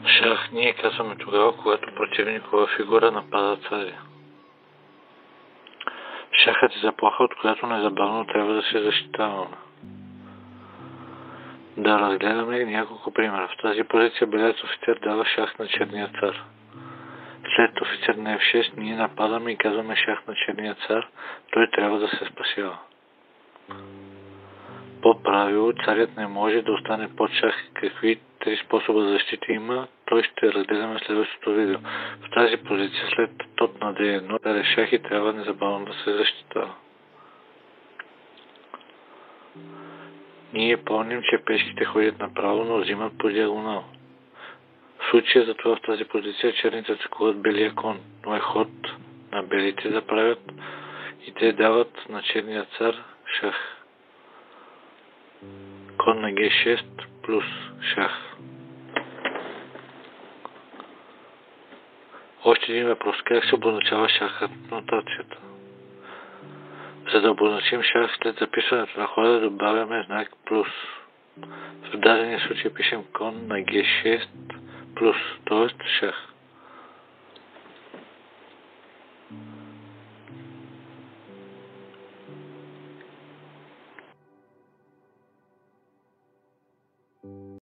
Шах ние казваме тогава, когато противникова фигура напада царя. Шахът е заплаха, от която незабавно трябва да се защитаваме. Да разгледаме няколко примера. В тази позиция белият офицер дава шах на черния цар. След офицер на F6 ние нападаме и казваме шах на черния цар, той трябва да се спасява. По правило, царят не може да остане под шах. Какви 3 способа за защита има, той ще разгледаме в следващото видео. В тази позиция след тот на D1 царя шах и трябва незабавно да се защитава. Ние помним, че пешките ходят направо, но взимат по диагонал. В случая за това в тази позиция черните атакуват белия кон, но е ход на белите да правят и те дават на черния цар шах. Кон на G6 плюс шах. Още един въпрос. Как се обозначава шахът в нотацията? За да обозначим шах след записването на хода добавяме знак плюс. В дадения случай пишем кон на G6 плюс, т.е. шах.